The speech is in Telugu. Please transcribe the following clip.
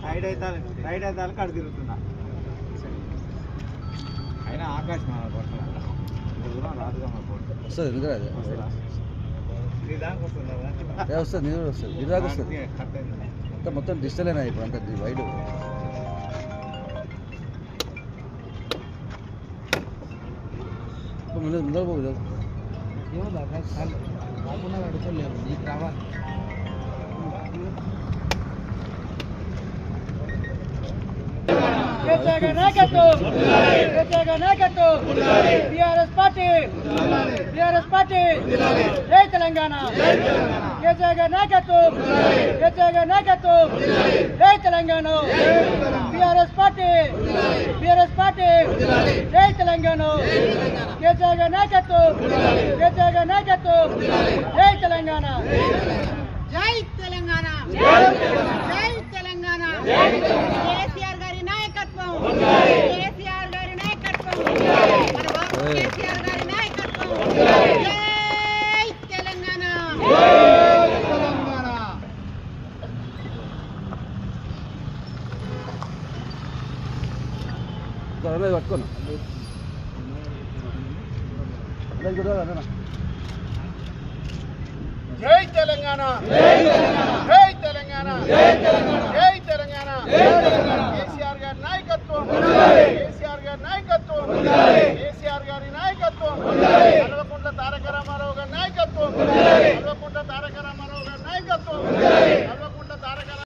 రైట్ అయితే కడు తిరుగుతున్నా అయినా ఆకాశం దూరం రాదుగా మా వస్తుంది ఎందుకు రాదు నీ దానికి వస్తుందా వస్తుంది నీరు వస్తుంది ఇది దాకా వస్తుంది అంతా మొత్తం డిజిటలేనా ఇప్పుడు అంతా వైడ్ ముందర పోదు ఏమో కాకుండా అడుగుతలేము నీకు రావాలి BRS party జై తెలంగాణ కేసీఆర్ నాయకత్వం జై తెలంగాణ BRS party జై తెలంగాణ కేసీఆర్ నాయకత్వం జై తెలంగాణ జై తెలంగాణ జై తెలంగాణ కేసీఆర్ గారి నాయకత్వం కేసీఆర్ గారి నాయకత్వం మన బాబు కేసీఆర్ గారి నాయకత్వం జై తెలంగాణ పట్టుకోను జై తెలంగాణ జై తెలంగాణ జై తెలంగాణ కేసీఆర్ గారి నాయకత్వం కేసీఆర్ గారి నాయకత్వం కేసీఆర్ గారి నాయకత్వం కల్వకుంట్ల తారక రామారావు